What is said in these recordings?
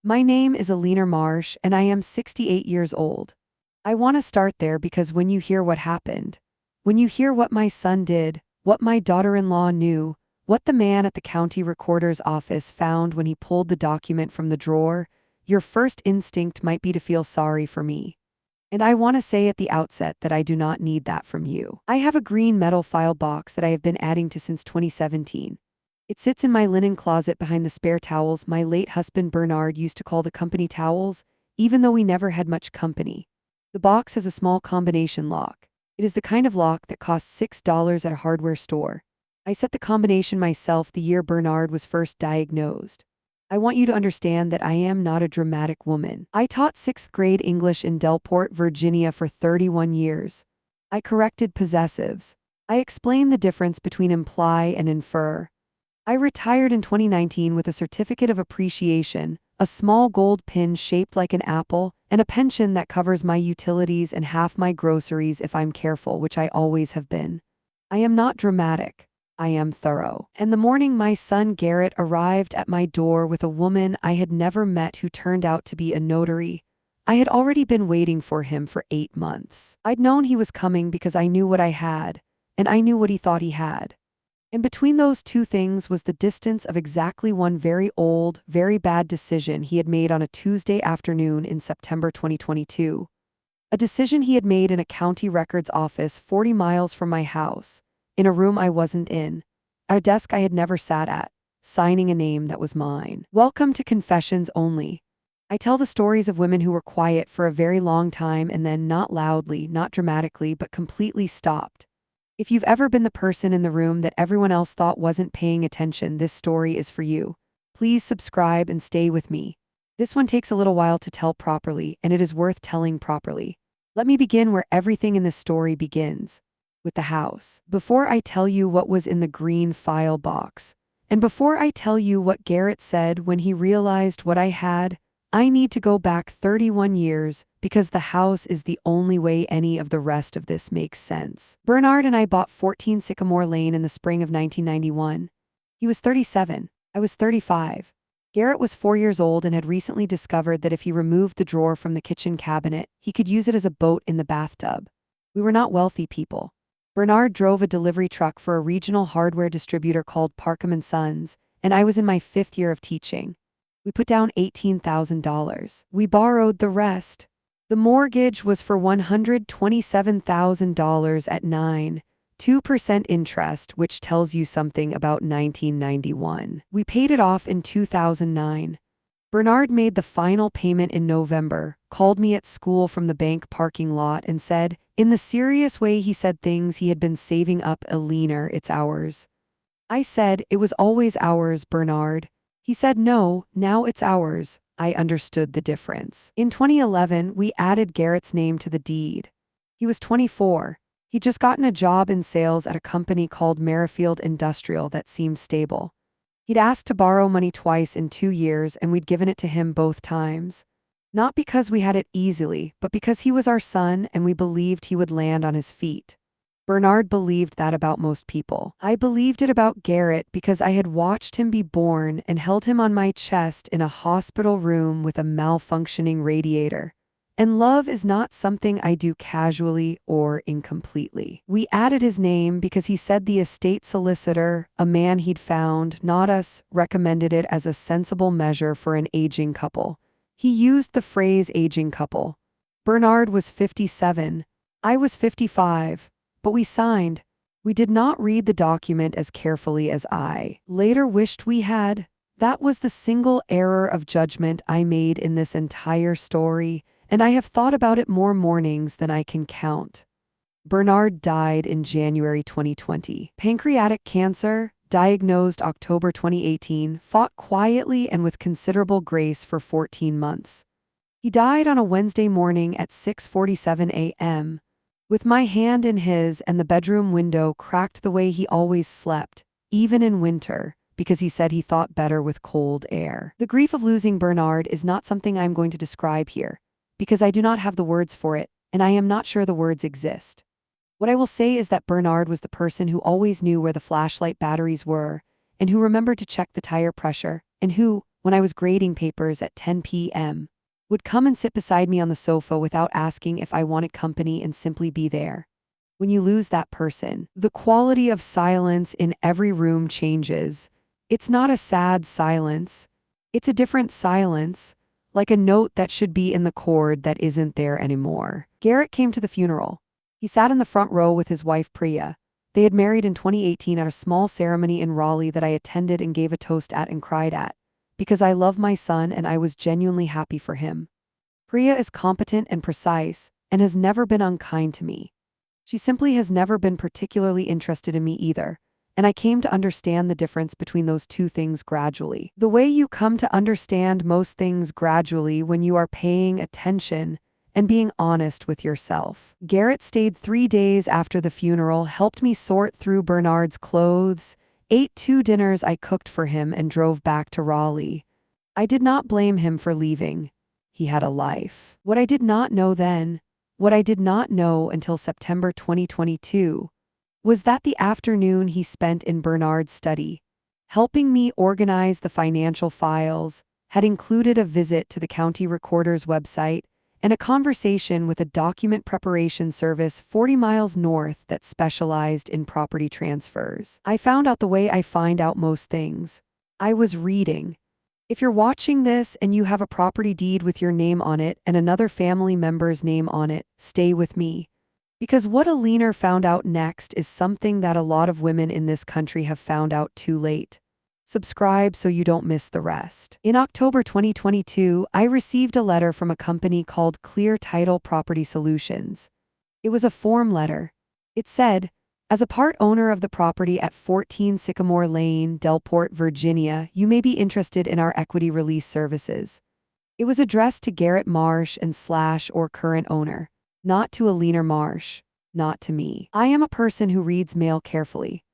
My name is Alina Marsh, and I am 68 years old. I want to start there because when you hear what happened, when you hear what my son did, what my daughter-in-law knew, what the man at the county recorder's office found when he pulled the document from the drawer, your first instinct might be to feel sorry for me. And I want to say at the outset that I do not need that from you. I have a green metal file box that I have been adding to since 2017. It sits in my linen closet behind the spare towels my late husband Bernard used to call the company towels, even though we never had much company. The box has a small combination lock. It is the kind of lock that costs $6 at a hardware store. I set the combination myself the year Bernard was first diagnosed. I want you to understand that I am not a dramatic woman. I taught 6th grade English in Delport, Virginia for 31 years. I corrected possessives. I explained the difference between imply and infer. I retired in 2019 with a certificate of appreciation, a small gold pin shaped like an apple, and a pension that covers my utilities and half my groceries if I'm careful, which I always have been. I am not dramatic. I am thorough. And the morning my son Garrett arrived at my door with a woman I had never met who turned out to be a notary, I had already been waiting for him for 8 months. I'd known he was coming because I knew what I had, and I knew what he thought he had. And between those two things was the distance of exactly one very old, very bad decision he had made on a Tuesday afternoon in September 2022. A decision he had made in a county records office 40 miles from my house, in a room I wasn't in, at a desk I had never sat at, signing a name that was mine. Welcome to Confessions Only. I tell the stories of women who were quiet for a very long time and then not loudly, not dramatically, but completely stopped. If you've ever been the person in the room that everyone else thought wasn't paying attention, this story is for you. Please subscribe and stay with me. This one takes a little while to tell properly, and it is worth telling properly. Let me begin where everything in this story begins. With the house. Before I tell you what was in the green file box, and before I tell you what Garrett said when he realized what I had, I need to go back 31 years because the house is the only way any of the rest of this makes sense. Bernard and I bought 14 Sycamore Lane in the spring of 1991. He was 37. I was 35. Garrett was 4 years old and had recently discovered that if he removed the drawer from the kitchen cabinet, he could use it as a boat in the bathtub. We were not wealthy people. Bernard drove a delivery truck for a regional hardware distributor called Parkham & Sons, and I was in my 5th year of teaching. We put down $18,000. We borrowed the rest. The mortgage was for $127,000 at 9.2% interest, which tells you something about 1991. We paid it off in 2009. Bernard made the final payment in November, called me at school from the bank parking lot and said, in the serious way he said things he had been saving up, Alina, it's ours. I said, it was always ours, Bernard. He said, no, now it's ours. I understood the difference. In 2011, we added Garrett's name to the deed. He was 24. He'd just gotten a job in sales at a company called Merrifield Industrial that seemed stable. He'd asked to borrow money twice in 2 years, and we'd given it to him both times. Not because we had it easily, but because he was our son and we believed he would land on his feet. Bernard believed that about most people. I believed it about Garrett because I had watched him be born and held him on my chest in a hospital room with a malfunctioning radiator. And love is not something I do casually or incompletely. We added his name because he said the estate solicitor, a man he'd found, not us, recommended it as a sensible measure for an aging couple. He used the phrase aging couple. Bernard was 57. I was 55. But we signed. We did not read the document as carefully as I later wished we had. That was the single error of judgment I made in this entire story, and I have thought about it more mornings than I can count. Bernard died in January 2020. Pancreatic cancer, diagnosed October 2018, fought quietly and with considerable grace for 14 months. He died on a Wednesday morning at 6:47 a.m., with my hand in his and the bedroom window cracked the way he always slept, even in winter, because he said he thought better with cold air. The grief of losing Bernard is not something I'm going to describe here, because I do not have the words for it, and I am not sure the words exist. What I will say is that Bernard was the person who always knew where the flashlight batteries were, and who remembered to check the tire pressure, and who, when I was grading papers at 10 p.m., would come and sit beside me on the sofa without asking if I wanted company and simply be there. When you lose that person, the quality of silence in every room changes. It's not a sad silence. It's a different silence, like a note that should be in the chord that isn't there anymore. Garrett came to the funeral. He sat in the front row with his wife Priya. They had married in 2018 at a small ceremony in Raleigh that I attended and gave a toast at and cried at, because I love my son and I was genuinely happy for him. Priya is competent and precise, and has never been unkind to me. She simply has never been particularly interested in me either, and I came to understand the difference between those two things gradually. The way you come to understand most things gradually when you are paying attention and being honest with yourself. Garrett stayed 3 days after the funeral, helped me sort through Bernard's clothes, ate 2 dinners I cooked for him, and drove back to Raleigh. I did not blame him for leaving. He had a life. What I did not know then, what I did not know until September 2022, was that the afternoon he spent in Bernard's study, helping me organize the financial files, had included a visit to the county recorder's website and a conversation with a document preparation service 40 miles north that specialized in property transfers. I found out the way I find out most things. I was reading. If you're watching this and you have a property deed with your name on it and another family member's name on it, stay with me. Because what a liener found out next is something that a lot of women in this country have found out too late. Subscribe so you don't miss the rest. In October 2022, I received a letter from a company called Clear Title Property Solutions. It was a form letter. It said, as a part owner of the property at 14 Sycamore Lane, Delport, Virginia, you may be interested in our equity release services. It was addressed to Garrett Marsh and / or current owner, not to Alina Marsh, not to me. I am a person who reads mail carefully.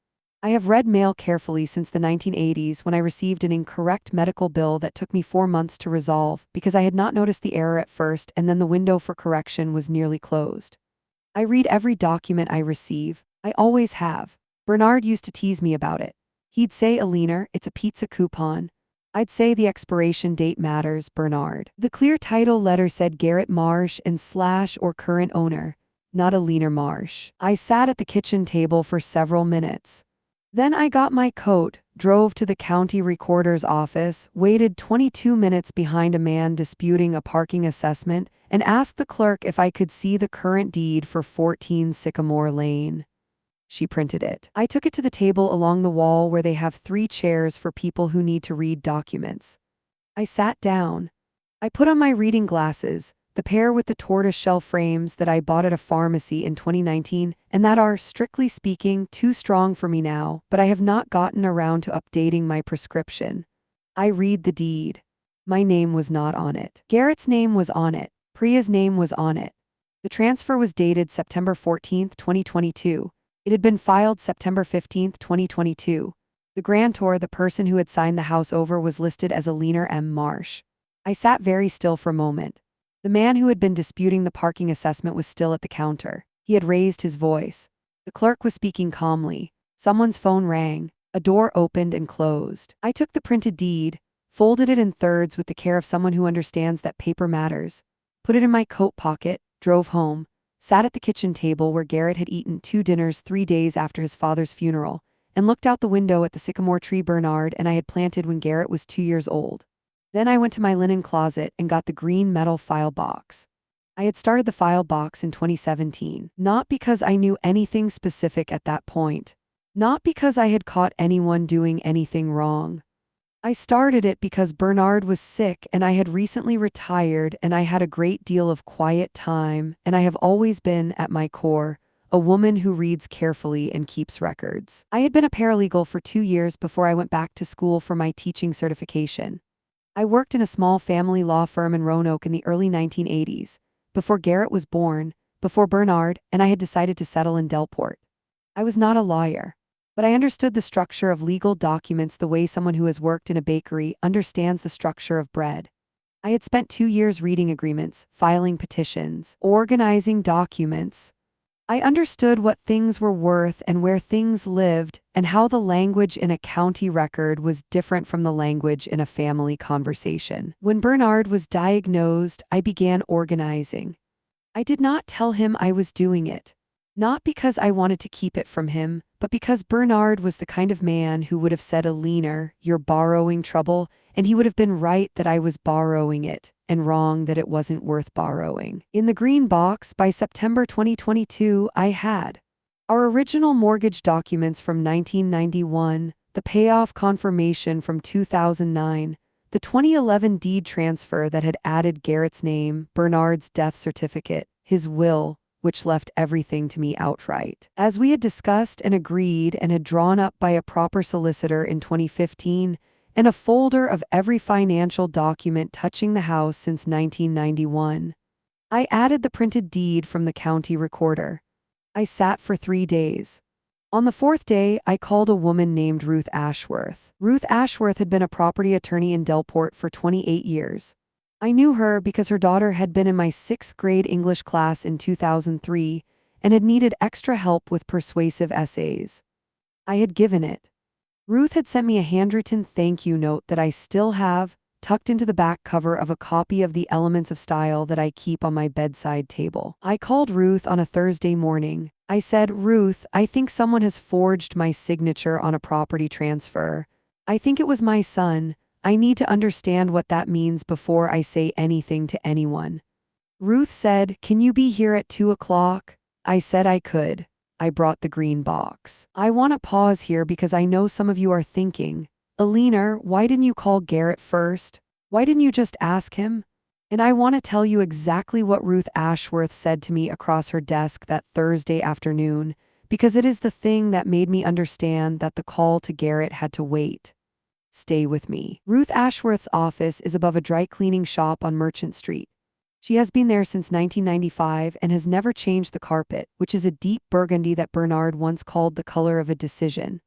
I have read mail carefully since the 1980s when I received an incorrect medical bill that took me 4 months to resolve because I had not noticed the error at first and then the window for correction was nearly closed. I read every document I receive. I always have. Bernard used to tease me about it. He'd say, Alina, it's a pizza coupon. I'd say the expiration date matters, Bernard. The clear title letter said Garrett Marsh and / or current owner, not Alina Marsh. I sat at the kitchen table for several minutes. Then I got my coat, drove to the county recorder's office, waited 22 minutes behind a man disputing a parking assessment, and asked the clerk if I could see the current deed for 14 Sycamore Lane. She printed it. I took it to the table along the wall where they have 3 chairs for people who need to read documents. I sat down. I put on my reading glasses, the pair with the tortoiseshell frames that I bought at a pharmacy in 2019, and that are, strictly speaking, too strong for me now, but I have not gotten around to updating my prescription. I read the deed. My name was not on it. Garrett's name was on it. Priya's name was on it. The transfer was dated September 14, 2022. It had been filed September 15, 2022. The grantor, the person who had signed the house over, was listed as Alina M. Marsh. I sat very still for a moment. The man who had been disputing the parking assessment was still at the counter. He had raised his voice. The clerk was speaking calmly. Someone's phone rang. A door opened and closed. I took the printed deed, folded it in thirds with the care of someone who understands that paper matters, put it in my coat pocket, drove home, sat at the kitchen table where Garrett had eaten 2 dinners 3 days after his father's funeral, and looked out the window at the sycamore tree Bernard and I had planted when Garrett was 2 years old. Then I went to my linen closet and got the green metal file box. I had started the file box in 2017, not because I knew anything specific at that point, not because I had caught anyone doing anything wrong. I started it because Bernard was sick and I had recently retired and I had a great deal of quiet time, and I have always been, at my core, a woman who reads carefully and keeps records. I had been a paralegal for 2 years before I went back to school for my teaching certification. I worked in a small family law firm in Roanoke in the early 1980s, before Garrett was born, before Bernard, and I had decided to settle in Delport. I was not a lawyer, but I understood the structure of legal documents the way someone who has worked in a bakery understands the structure of bread. I had spent 2 years reading agreements, filing petitions, organizing documents. I understood what things were worth and where things lived, and how the language in a county record was different from the language in a family conversation. When Bernard was diagnosed, I began organizing. I did not tell him I was doing it. Not because I wanted to keep it from him, but because Bernard was the kind of man who would have said, "Alina, you're borrowing trouble," and he would have been right that I was borrowing it, and wrong that it wasn't worth borrowing. In the green box, by September 2022, I had our original mortgage documents from 1991, the payoff confirmation from 2009, the 2011 deed transfer that had added Garrett's name, Bernard's death certificate, his will, which left everything to me outright. As we had discussed and agreed and had drawn up by a proper solicitor in 2015, and a folder of every financial document touching the house since 1991. I added the printed deed from the county recorder. I sat for 3 days. On the 4th day, I called a woman named Ruth Ashworth. Ruth Ashworth had been a property attorney in Delport for 28 years. I knew her because her daughter had been in my 6th grade English class in 2003 and had needed extra help with persuasive essays. I had given it. Ruth had sent me a handwritten thank you note that I still have, tucked into the back cover of a copy of the Elements of Style that I keep on my bedside table. I called Ruth on a Thursday morning. I said, "Ruth, I think someone has forged my signature on a property transfer. I think it was my son. I need to understand what that means before I say anything to anyone." Ruth said, "Can you be here at 2 o'clock? I said I could. I brought the green box. I want to pause here because I know some of you are thinking, "Alina, why didn't you call Garrett first? Why didn't you just ask him?" And I want to tell you exactly what Ruth Ashworth said to me across her desk that Thursday afternoon, because it is the thing that made me understand that the call to Garrett had to wait. Stay with me. Ruth Ashworth's office is above a dry cleaning shop on Merchant Street. She has been there since 1995 and has never changed the carpet, which is a deep burgundy that Bernard once called the color of a decision.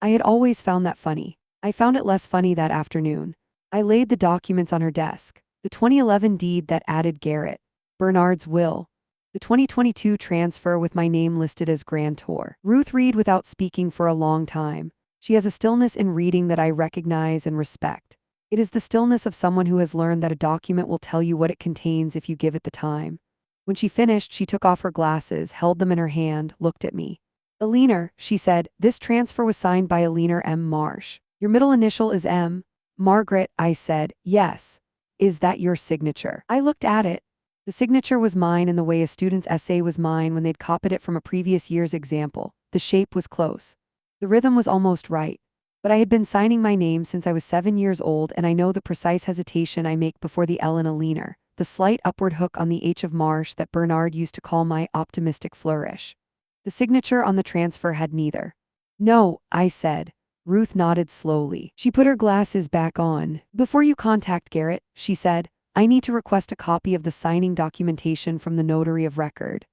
I had always found that funny. I found it less funny that afternoon. I laid the documents on her desk. The 2011 deed that added Garrett, Bernard's will, the 2022 transfer with my name listed as grantor. Ruth read without speaking for a long time. She has a stillness in reading that I recognize and respect. It is the stillness of someone who has learned that a document will tell you what it contains if you give it the time. When she finished, she took off her glasses, held them in her hand, looked at me. "Alina," she said, "this transfer was signed by Alina M. Marsh. Your middle initial is M. Margaret," I said. "Yes. Is that your signature?" I looked at it. The signature was mine in the way a student's essay was mine when they'd copied it from a previous year's example. The shape was close. The rhythm was almost right. But I had been signing my name since I was 7 years old, and I know the precise hesitation I make before the L in Alina, the slight upward hook on the H of Marsh that Bernard used to call my optimistic flourish. The signature on the transfer had neither. "No," I said. Ruth nodded slowly. She put her glasses back on. "Before you contact Garrett," she said, "I need to request a copy of the signing documentation from the notary of record."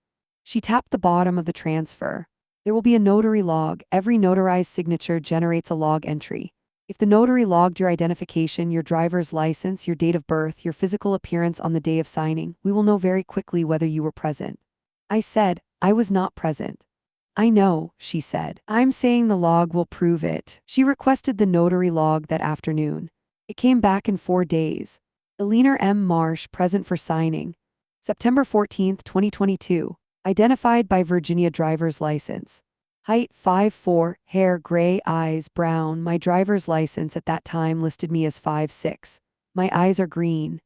She tapped the bottom of the transfer. "There will be a notary log. Every notarized signature generates a log entry. If the notary logged your identification, your driver's license, your date of birth, your physical appearance on the day of signing, we will know very quickly whether you were present." I said, "I was not present." "I know," she said. "I'm saying the log will prove it." She requested the notary log that afternoon. It came back in 4 days. Alina M. Marsh, present for signing. September 14, 2022. Identified by Virginia driver's license. Height 5'4", hair gray, eyes brown. My driver's license at that time listed me as 5'6". My eyes are green.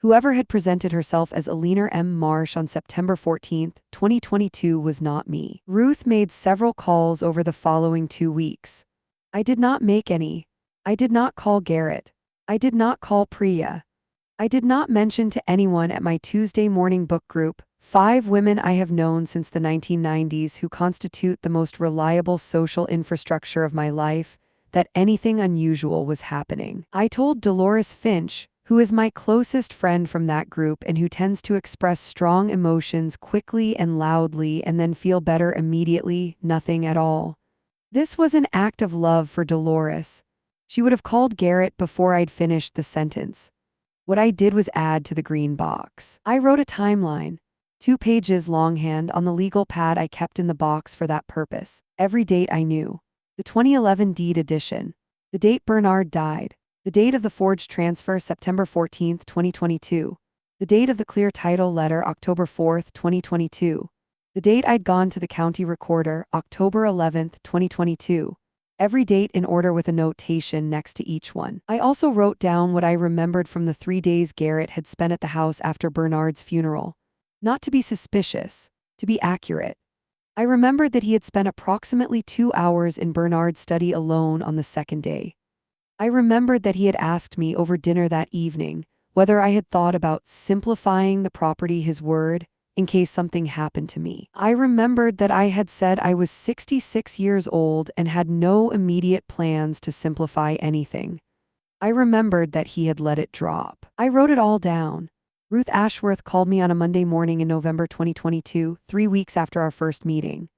Whoever had presented herself as Alina M. Marsh on September 14, 2022 was not me. Ruth made several calls over the following 2 weeks. I did not make any. I did not call Garrett. I did not call Priya. I did not mention to anyone at my Tuesday morning book group, 5 women I have known since the 1990s who constitute the most reliable social infrastructure of my life, that anything unusual was happening. I told Dolores Finch, who is my closest friend from that group and who tends to express strong emotions quickly and loudly and then feel better immediately, nothing at all. This was an act of love for Dolores. She would have called Garrett before I'd finished the sentence. What I did was add to the green box. I wrote a timeline. 2 pages longhand on the legal pad I kept in the box for that purpose. Every date I knew. The 2011 deed edition. The date Bernard died. The date of the forged transfer September 14, 2022. The date of the clear title letter October 4, 2022. The date I'd gone to the county recorder October 11, 2022. Every date in order with a notation next to each one. I also wrote down what I remembered from the 3 days Garrett had spent at the house after Bernard's funeral. Not to be suspicious, to be accurate. I remembered that he had spent approximately 2 hours in Bernard's study alone on the second day. I remembered that he had asked me over dinner that evening whether I had thought about simplifying the property his word in case something happened to me. I remembered that I had said I was 66 years old and had no immediate plans to simplify anything. I remembered that he had let it drop. I wrote it all down. Ruth Ashworth called me on a Monday morning in November 2022, 3 weeks after our first meeting.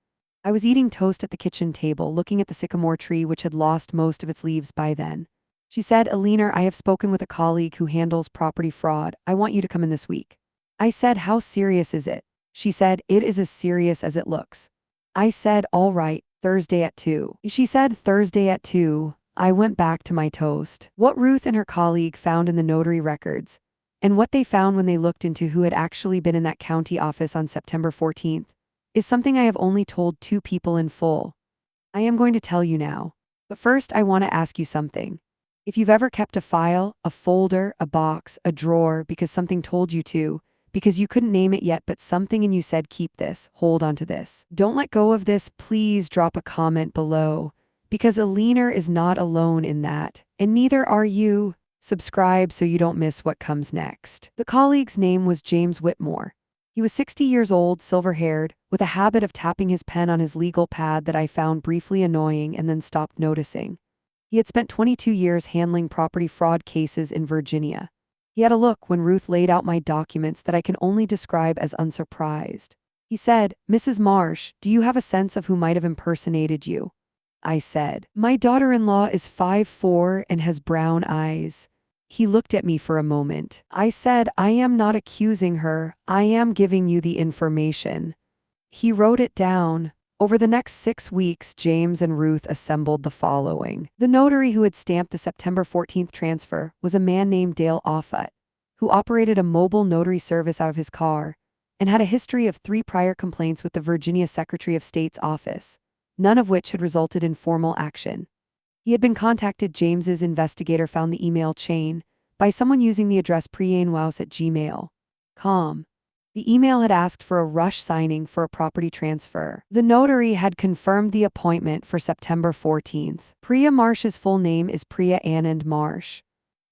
I was eating toast at the kitchen table, looking at the sycamore tree which had lost most of its leaves by then. She said, "Alina, I have spoken with a colleague who handles property fraud. I want you to come in this week." I said, "How serious is it?" She said, "It is as serious as it looks." I said, "All right, Thursday at 2. She said, "Thursday at 2. I went back to my toast. What Ruth and her colleague found in the notary records, and what they found when they looked into who had actually been in that county office on September 14th, is something I have only told 2 people in full. I am going to tell you now. But first I want to ask you something. If you've ever kept a file, a folder, a box, a drawer because something told you to, because you couldn't name it yet but something and you said keep this, hold on to this. Don't let go of this, please drop a comment below. Because Alina is not alone in that, and neither are you. Subscribe so you don't miss what comes next. The colleague's name was James Whitmore. He was 60 years old, silver-haired, with a habit of tapping his pen on his legal pad that I found briefly annoying and then stopped noticing. He had spent 22 years handling property fraud cases in Virginia. He had a look when Ruth laid out my documents that I can only describe as unsurprised. He said, "Mrs. Marsh, do you have a sense of who might have impersonated you?" I said, "My daughter-in-law is 5'4" and has brown eyes." He looked at me for a moment. I said, "I am not accusing her. I am giving you the information." He wrote it down. Over the next 6 weeks, James and Ruth assembled the following. The notary who had stamped the September 14th transfer was a man named Dale Offut, who operated a mobile notary service out of his car and had a history of 3 prior complaints with the Virginia Secretary of State's office, none of which had resulted in formal action. He had been contacted. James's investigator found the email chain by someone using the address priyanwaus@gmail.com. The email had asked for a rush signing for a property transfer. The notary had confirmed the appointment for September 14th. Priya Marsh's full name is Priya Anand Marsh.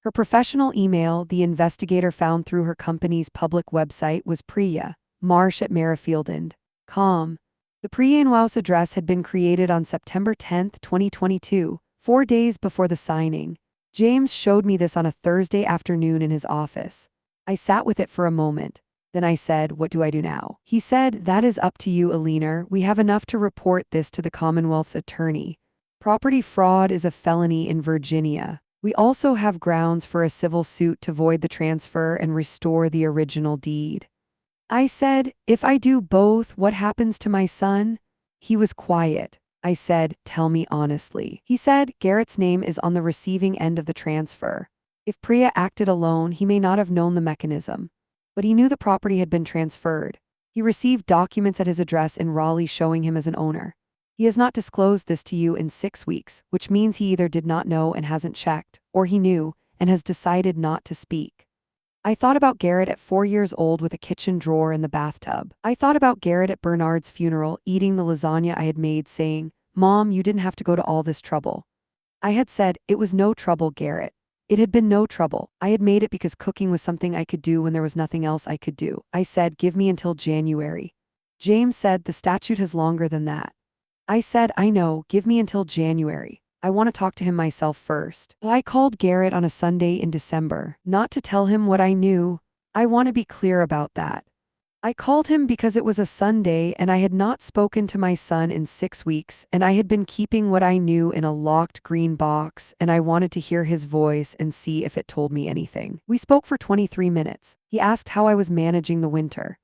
Her professional email, the investigator found through her company's public website, was priya.marsh@merrifield.com. The Priyanwaus address had been created on September 10, 2022, 4 days before the signing. James showed me this on a Thursday afternoon in his office. I sat with it for a moment. Then I said, "What do I do now?" He said, "That is up to you, Alina. We have enough to report this to the Commonwealth's attorney. Property fraud is a felony in Virginia. We also have grounds for a civil suit to void the transfer and restore the original deed." I said, "If I do both, what happens to my son?" He was quiet. I said, "Tell me honestly." He said, "Garrett's name is on the receiving end of the transfer. If Priya acted alone, he may not have known the mechanism. But he knew the property had been transferred. He received documents at his address in Raleigh showing him as an owner. He has not disclosed this to you in 6 weeks, which means he either did not know and hasn't checked, or he knew and has decided not to speak." I thought about Garrett at 4 years old with a kitchen drawer in the bathtub. I thought about Garrett at Bernard's funeral, eating the lasagna I had made, saying, "Mom, you didn't have to go to all this trouble." I had said, "It was no trouble, Garrett. It had been no trouble. I had made it because cooking was something I could do when there was nothing else I could do." I said, "Give me until January." James said, "The statute has longer than that." I said, "I know, give me until January. I want to talk to him myself first." I called Garrett on a Sunday in December, not to tell him what I knew. I want to be clear about that. I called him because it was a Sunday and I had not spoken to my son in 6 weeks, and I had been keeping what I knew in a locked green box, and I wanted to hear his voice and see if it told me anything. We spoke for 23 minutes. He asked how I was managing the winter.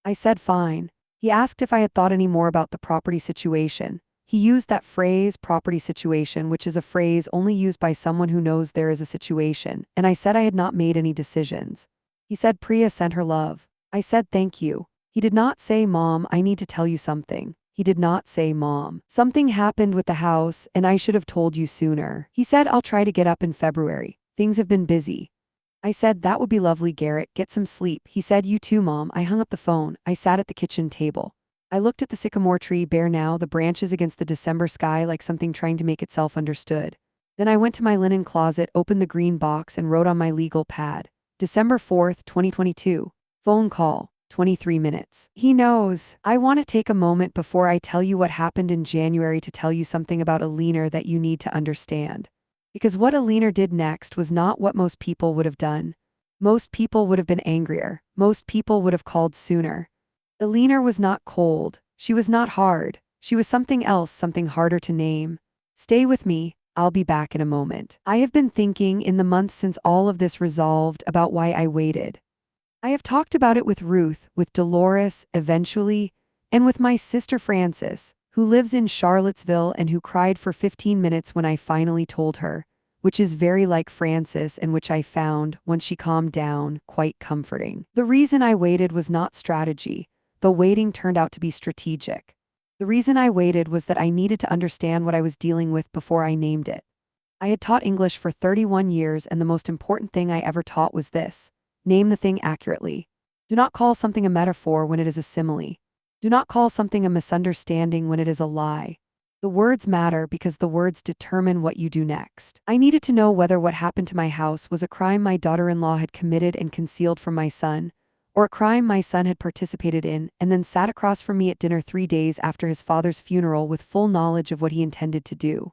I said fine. He asked if I had thought any more about the property situation. He used that phrase, property situation, which is a phrase only used by someone who knows there is a situation, and I said I had not made any decisions. He said Priya sent her love. I said thank you. He did not say, Mom, I need to tell you something. He did not say, Mom, something happened with the house and I should have told you sooner. He said, I'll try to get up in February. Things have been busy. I said, that would be lovely, Garrett. Get some sleep. He said, you too, Mom. I hung up the phone. I sat at the kitchen table. I looked at the sycamore tree, bare now, the branches against the December sky like something trying to make itself understood. Then I went to my linen closet, opened the green box, and wrote on my legal pad, December 4th, 2022. Phone call, 23 minutes. He knows. I want to take a moment before I tell you what happened in January to tell you something about Alina that you need to understand. Because what Alina did next was not what most people would have done. Most people would have been angrier. Most people would have called sooner. Alina was not cold. She was not hard. She was something else, something harder to name. Stay with me. I'll be back in a moment. I have been thinking in the months since all of this resolved about why I waited. I have talked about it with Ruth, with Dolores, eventually, and with my sister Frances, who lives in Charlottesville and who cried for 15 minutes when I finally told her, which is very like Frances and which I found, once she calmed down, quite comforting. The reason I waited was not strategy, though waiting turned out to be strategic. The reason I waited was that I needed to understand what I was dealing with before I named it. I had taught English for 31 years and the most important thing I ever taught was this: name the thing accurately. Do not call something a metaphor when it is a simile. Do not call something a misunderstanding when it is a lie. The words matter because the words determine what you do next. I needed to know whether what happened to my house was a crime my daughter-in-law had committed and concealed from my son, or a crime my son had participated in and then sat across from me at dinner 3 days after his father's funeral with full knowledge of what he intended to do.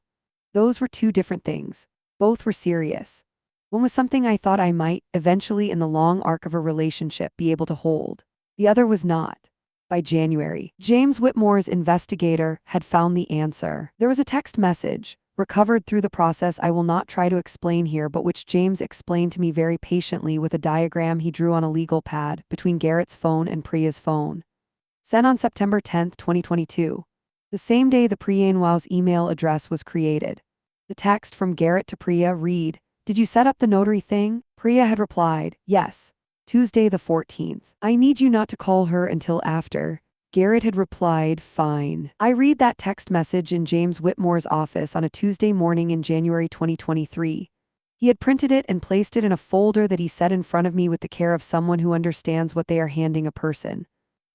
Those were two different things. Both were serious. One was something I thought I might, eventually in the long arc of a relationship, be able to hold. The other was not. By January, James Whitmore's investigator had found the answer. There was a text message, recovered through the process I will not try to explain here, but which James explained to me very patiently with a diagram he drew on a legal pad between Garrett's phone and Priya's phone. Sent on September 10, 2022. The same day the Priyanwau's email address was created. The text from Garrett to Priya read, "Did you set up the notary thing?" Priya had replied, "Yes. Tuesday the 14th. I need you not to call her until after." Garrett had replied, "Fine." I read that text message in James Whitmore's office on a Tuesday morning in January 2023. He had printed it and placed it in a folder that he set in front of me with the care of someone who understands what they are handing a person.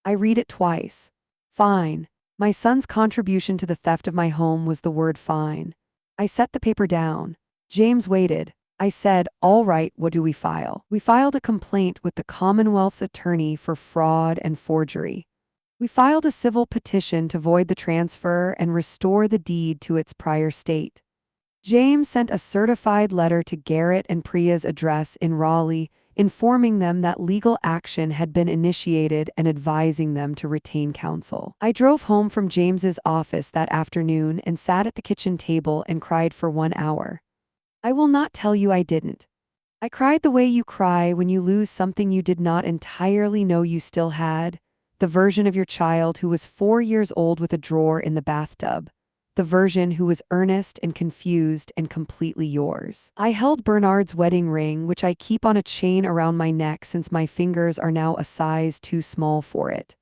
I read it twice. Fine. My son's contribution to the theft of my home was the word fine. I set the paper down. James waited. I said, "All right, what do we file?" We filed a complaint with the Commonwealth's attorney for fraud and forgery. We filed a civil petition to void the transfer and restore the deed to its prior state. James sent a certified letter to Garrett and Priya's address in Raleigh, informing them that legal action had been initiated and advising them to retain counsel. I drove home from James's office that afternoon and sat at the kitchen table and cried for 1 hour. I will not tell you I didn't. I cried the way you cry when you lose something you did not entirely know you still had. The version of your child who was 4 years old with a drawer in the bathtub. The version who was earnest and confused and completely yours. I held Bernard's wedding ring, which I keep on a chain around my neck since my fingers are now a size too small for it.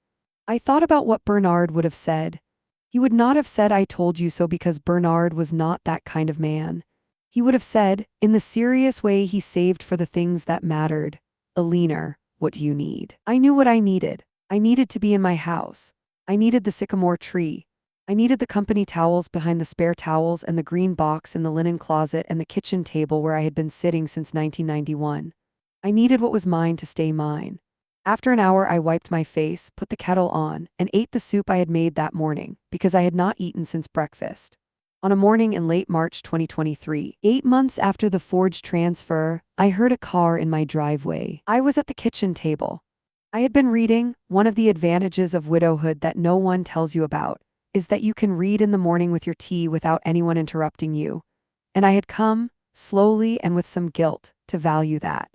I thought about what Bernard would have said. He would not have said "I told you so" because Bernard was not that kind of man. He would have said, in the serious way he saved for the things that mattered, "Alina, what do you need?" I knew what I needed. I needed to be in my house. I needed the sycamore tree. I needed the company towels behind the spare towels and the green box in the linen closet and the kitchen table where I had been sitting since 1991. I needed what was mine to stay mine. After an hour, I wiped my face, put the kettle on, and ate the soup I had made that morning, because I had not eaten since breakfast. On a morning in late March 2023, 8 months after the forged transfer, I heard a car in my driveway. I was at the kitchen table. I had been reading. One of the advantages of widowhood that no one tells you about is that you can read in the morning with your tea without anyone interrupting you. And I had come, slowly and with some guilt, to value that.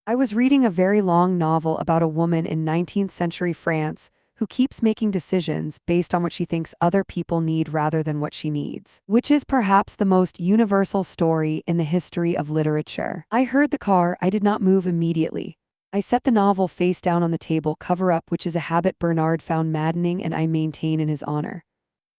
I was reading a very long novel about a woman in 19th century France who keeps making decisions based on what she thinks other people need rather than what she needs, which is perhaps the most universal story in the history of literature. I heard the car. I did not move immediately. I set the novel face down on the table cover up, which is a habit Bernard found maddening and I maintain in his honor.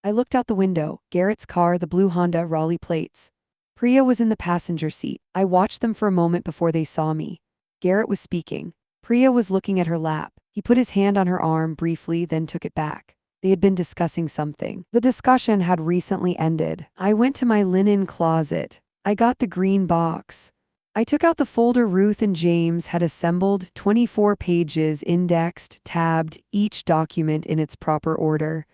I looked out the window. Garrett's car, the blue Honda Raleigh plates. Priya was in the passenger seat. I watched them for a moment before they saw me. Garrett was speaking. Priya was looking at her lap. He put his hand on her arm briefly, then took it back. They had been discussing something. The discussion had recently ended. I went to my linen closet. I got the green box. I took out the folder Ruth and James had assembled, 24 pages, indexed, tabbed, each document in its proper order.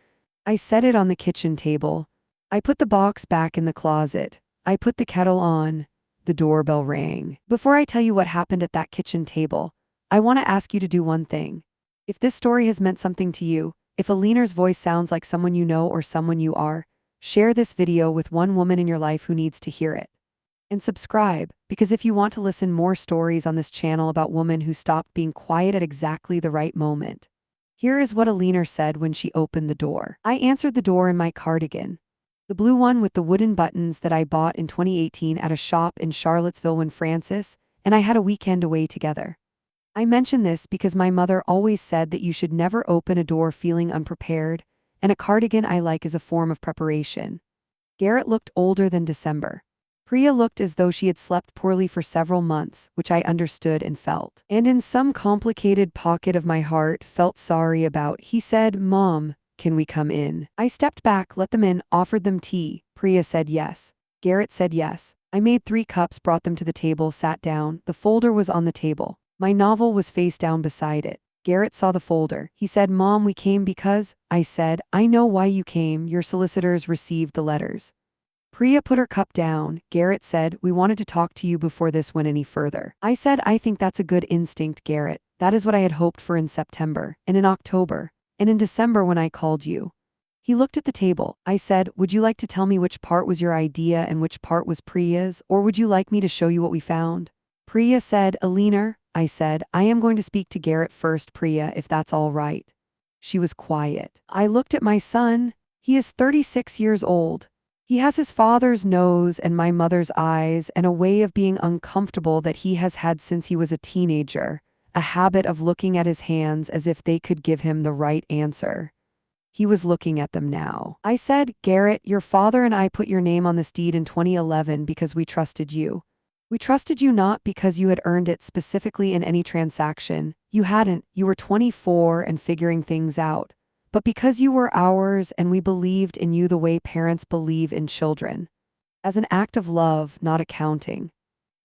I set it on the kitchen table. I put the box back in the closet. I put the kettle on. The doorbell rang. Before I tell you what happened at that kitchen table, I want to ask you to do one thing. If this story has meant something to you, if Alina's voice sounds like someone you know or someone you are, share this video with one woman in your life who needs to hear it. And subscribe, because if you want to listen more stories on this channel about women who stopped being quiet at exactly the right moment. Here is what Alina said when she opened the door. I answered the door in my cardigan. The blue one with the wooden buttons that I bought in 2018 at a shop in Charlottesville when Francis and I had a weekend away together. I mention this because my mother always said that you should never open a door feeling unprepared, and a cardigan I like is a form of preparation. Garrett looked older than December. Priya looked as though she had slept poorly for several months, which I understood and felt. And in some complicated pocket of my heart, felt sorry about. He said, "Mom, can we come in?" I stepped back, let them in, offered them tea. Priya said yes. Garrett said yes. I made 3 cups, brought them to the table, sat down. The folder was on the table. My novel was face down beside it. Garrett saw the folder. He said, "Mom, we came because..." I said, "I know why you came. Your solicitors received the letters." Priya put her cup down. Garrett said, "We wanted to talk to you before this went any further." I said, "I think that's a good instinct, Garrett. That is what I had hoped for in September, and in October, and in December when I called you." He looked at the table. I said, "Would you like to tell me which part was your idea and which part was Priya's, or would you like me to show you what we found?" Priya said, "Alina," I said, "I am going to speak to Garrett first, Priya, if that's all right." She was quiet. I looked at my son. He is 36 years old. He has his father's nose and my mother's eyes and a way of being uncomfortable that he has had since he was a teenager, a habit of looking at his hands as if they could give him the right answer. He was looking at them now. I said, "Garrett, your father and I put your name on this deed in 2011 because we trusted you. We trusted you not because you had earned it specifically in any transaction. You hadn't. You were 24 and figuring things out. But because you were ours and we believed in you the way parents believe in children. As an act of love, not accounting."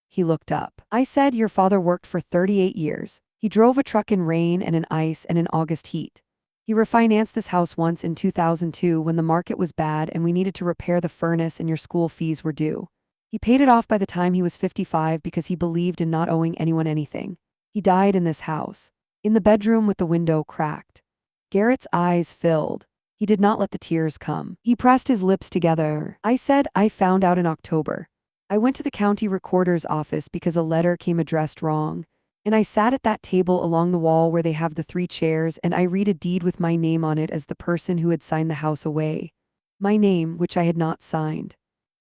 He looked up. I said, "Your father worked for 38 years. He drove a truck in rain and in ice and in August heat. He refinanced this house once in 2002 when the market was bad and we needed to repair the furnace and your school fees were due. He paid it off by the time he was 55 because he believed in not owing anyone anything. He died in this house. In the bedroom with the window cracked." Garrett's eyes filled. He did not let the tears come. He pressed his lips together. I said, "I found out in October. I went to the county recorder's office because a letter came addressed wrong. And I sat at that table along the wall where they have the 3 chairs and I read a deed with my name on it as the person who had signed the house away. My name, which I had not signed."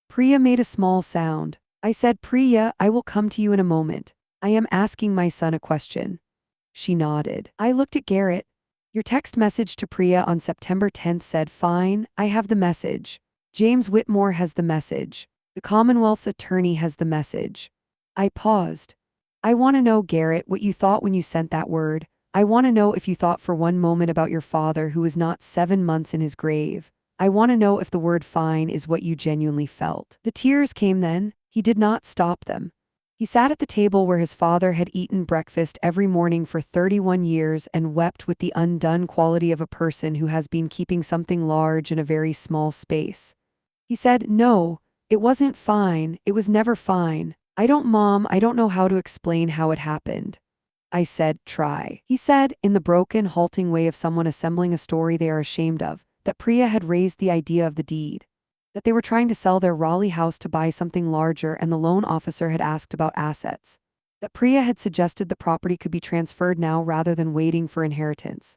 Priya made a small sound. I said, "Priya, I will come to you in a moment. I am asking my son a question." She nodded. I looked at Garrett. "Your text message to Priya on September 10th said, 'Fine, I have the message. James Whitmore has the message. The Commonwealth's attorney has the message.'" I paused. "I want to know, Garrett, what you thought when you sent that word. I want to know if you thought for one moment about your father who is not 7 months in his grave. I want to know if the word 'fine' is what you genuinely felt." The tears came then. He did not stop them. He sat at the table where his father had eaten breakfast every morning for 31 years and wept with the undone quality of a person who has been keeping something large in a very small space. He said, "No, it wasn't fine. It was never fine. Mom, I don't know how to explain how it happened." I said, "Try." He said, in the broken, halting way of someone assembling a story they are ashamed of, that Priya had raised the idea of the deed. That they were trying to sell their Raleigh house to buy something larger and the loan officer had asked about assets. That Priya had suggested the property could be transferred now rather than waiting for inheritance.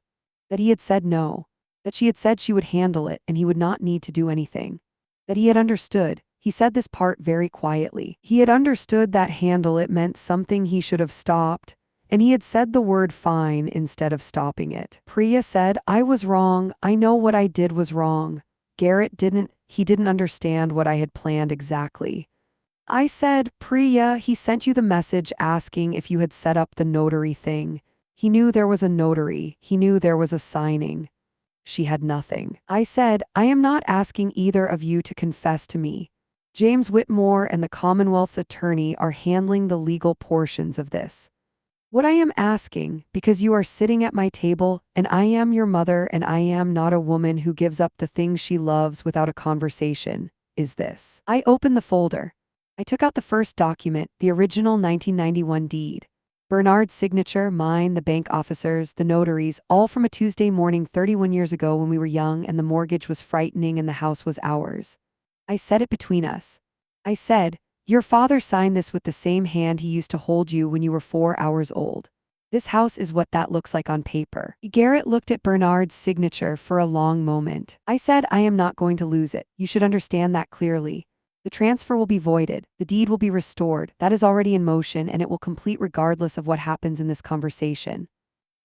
That he had said no. That she had said she would handle it and he would not need to do anything. That he had understood. He said this part very quietly. He had understood that handle it meant something he should have stopped, and he had said the word fine instead of stopping it. Priya said, I was wrong. I know what I did was wrong. Garrett didn't. He didn't understand what I had planned exactly. I said, Priya, he sent you the message asking if you had set up the notary thing. He knew there was a notary. He knew there was a signing. She had nothing. I said, I am not asking either of you to confess to me. James Whitmore and the Commonwealth's attorney are handling the legal portions of this. What I am asking, because you are sitting at my table, and I am your mother and I am not a woman who gives up the things she loves without a conversation, is this. I opened the folder. I took out the first document, the original 1991 deed. Bernard's signature, mine, the bank officers, the notaries, all from a Tuesday morning 31 years ago when we were young and the mortgage was frightening and the house was ours. I said it between us. I said, your father signed this with the same hand he used to hold you when you were 4 hours old. This house is what that looks like on paper. Garrett looked at Bernard's signature for a long moment. I said, I am not going to lose it. You should understand that clearly. The transfer will be voided. The deed will be restored. That is already in motion and it will complete regardless of what happens in this conversation.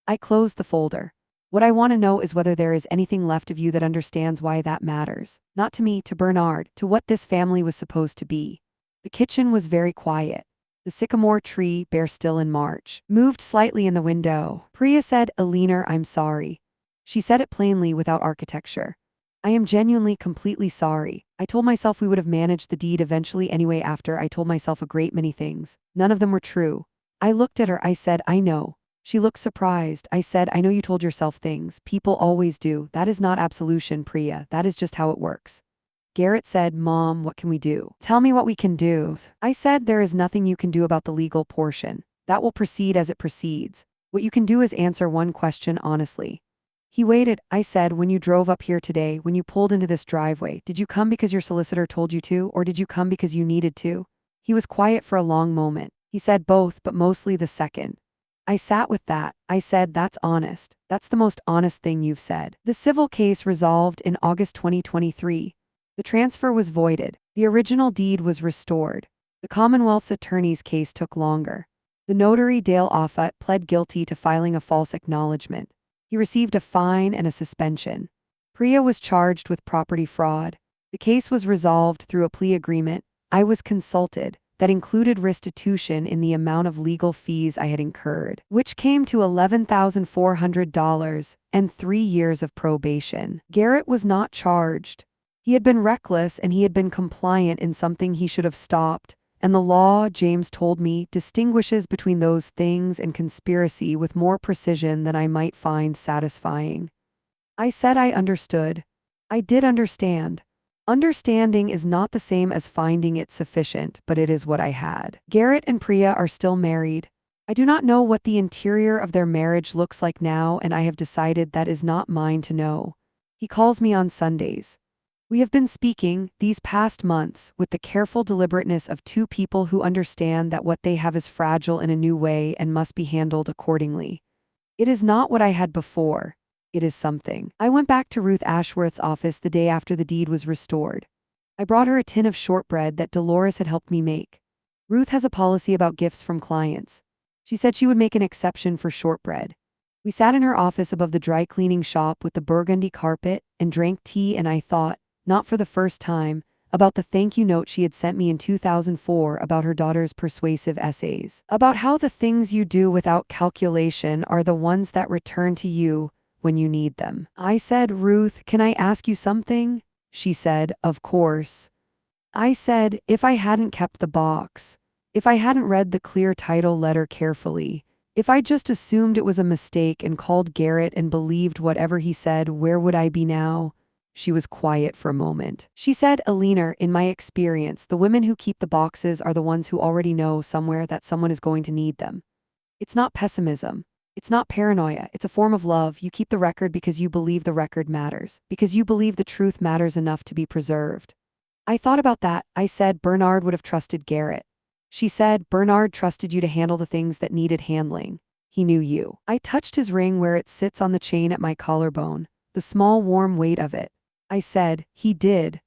I closed the folder. What I want to know is whether there is anything left of you that understands why that matters. Not to me, to Bernard, to what this family was supposed to be. The kitchen was very quiet. The sycamore tree, bare still in March, moved slightly in the window. Priya said, Eleanor, I'm sorry. She said it plainly without architecture. I am genuinely completely sorry. I told myself we would have managed the deed eventually anyway after I told myself a great many things. None of them were true. I looked at her, I said, I know. She looked surprised. I said, I know you told yourself things. People always do. That is not absolution, Priya. That is just how it works. Garrett said, Mom, what can we do? Tell me what we can do. I said, there is nothing you can do about the legal portion. That will proceed as it proceeds. What you can do is answer one question honestly. He waited. I said, when you drove up here today, when you pulled into this driveway, did you come because your solicitor told you to, or did you come because you needed to? He was quiet for a long moment. He said both, but mostly the second. I sat with that. I said, that's honest. That's the most honest thing you've said. The civil case resolved in August 2023. The transfer was voided. The original deed was restored. The Commonwealth's attorney's case took longer. The notary Dale Offut pled guilty to filing a false acknowledgement. He received a fine and a suspension. Priya was charged with property fraud. The case was resolved through a plea agreement. I was consulted. That included restitution in the amount of legal fees I had incurred, which came to $11,400 and 3 years of probation. Garrett was not charged. He had been reckless and he had been compliant in something he should have stopped, and the law, James told me, distinguishes between those things and conspiracy with more precision than I might find satisfying. I said I understood. I did understand. Understanding is not the same as finding it sufficient, but it is what I had. Garrett and Priya are still married. I do not know what the interior of their marriage looks like now, and I have decided that is not mine to know. He calls me on Sundays. We have been speaking, these past months, with the careful deliberateness of two people who understand that what they have is fragile in a new way and must be handled accordingly. It is not what I had before. It is something. I went back to Ruth Ashworth's office the day after the deed was restored. I brought her a tin of shortbread that Dolores had helped me make. Ruth has a policy about gifts from clients. She said she would make an exception for shortbread. We sat in her office above the dry cleaning shop with the burgundy carpet and drank tea, and I thought, not for the first time, about the thank you note she had sent me in 2004 about her daughter's persuasive essays. About how the things you do without calculation are the ones that return to you when you need them. I said, Ruth, can I ask you something? She said, of course. I said, if I hadn't kept the box, if I hadn't read the clear title letter carefully, if I just assumed it was a mistake and called Garrett and believed whatever he said, where would I be now? She was quiet for a moment. She said, Eleanor, in my experience, the women who keep the boxes are the ones who already know somewhere that someone is going to need them. It's not pessimism. It's not paranoia. It's a form of love. You keep the record because you believe the record matters, because you believe the truth matters enough to be preserved. I thought about that. I said Bernard would have trusted Garrett. She said, Bernard trusted you to handle the things that needed handling. He knew you. I touched his ring where it sits on the chain at my collarbone, the small warm weight of it. I said, he did.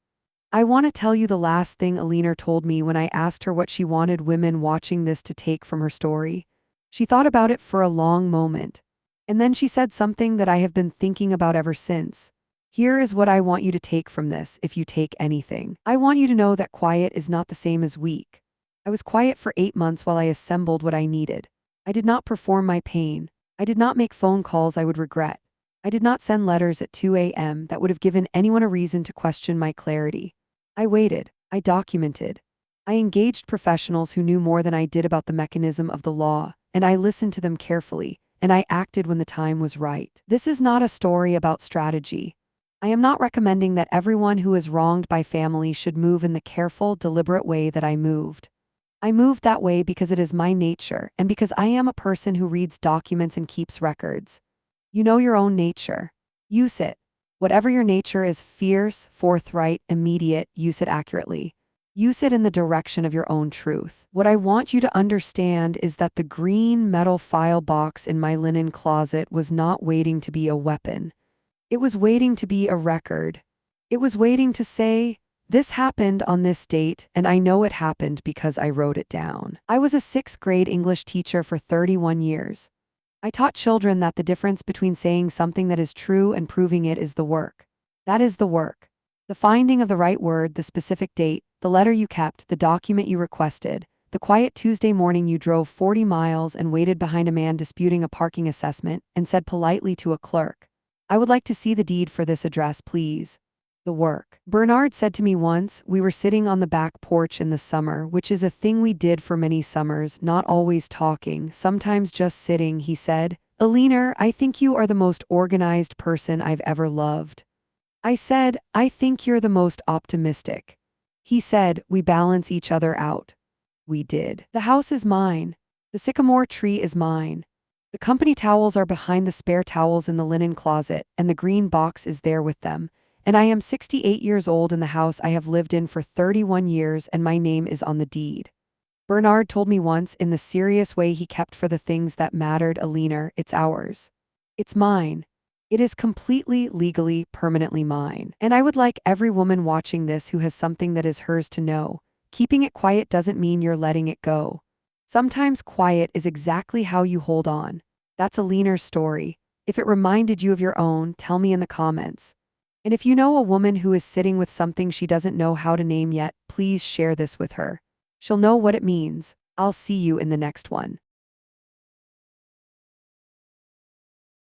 I want to tell you the last thing Alina told me when I asked her what she wanted women watching this to take from her story. She thought about it for a long moment. And then she said something that I have been thinking about ever since. Here is what I want you to take from this, if you take anything. I want you to know that quiet is not the same as weak. I was quiet for 8 months while I assembled what I needed. I did not perform my pain. I did not make phone calls I would regret. I did not send letters at 2 a.m. that would have given anyone a reason to question my clarity. I waited. I documented. I engaged professionals who knew more than I did about the mechanism of the law, and I listened to them carefully, and I acted when the time was right. This is not a story about strategy. I am not recommending that everyone who is wronged by family should move in the careful, deliberate way that I moved. I moved that way because it is my nature and because I am a person who reads documents and keeps records. You know your own nature. Use it. Whatever your nature is, fierce, forthright, immediate, use it accurately. Use it in the direction of your own truth. What I want you to understand is that the green metal file box in my linen closet was not waiting to be a weapon. It was waiting to be a record. It was waiting to say, this happened on this date, and I know it happened because I wrote it down. I was a 6th grade English teacher for 31 years. I taught children that the difference between saying something that is true and proving it is the work. That is the work. The finding of the right word, the specific date, the letter you kept, the document you requested, the quiet Tuesday morning you drove 40 miles and waited behind a man disputing a parking assessment and said politely to a clerk, I would like to see the deed for this address, please. The work. Bernard said to me once, we were sitting on the back porch in the summer, which is a thing we did for many summers, not always talking, sometimes just sitting, he said, Alina, I think you are the most organized person I've ever loved. I said, I think you're the most optimistic. He said, we balance each other out. We did. The house is mine. The sycamore tree is mine. The company towels are behind the spare towels in the linen closet, and the green box is there with them. And I am 68 years old in the house I have lived in for 31 years, and my name is on the deed. Bernard told me once, in the serious way he kept for the things that mattered, Alina, it's ours. It's mine. It is completely, legally, permanently mine. And I would like every woman watching this who has something that is hers to know, keeping it quiet doesn't mean you're letting it go. Sometimes quiet is exactly how you hold on. That's Alina's story. If it reminded you of your own, tell me in the comments. And if you know a woman who is sitting with something she doesn't know how to name yet, please share this with her. She'll know what it means. I'll see you in the next one.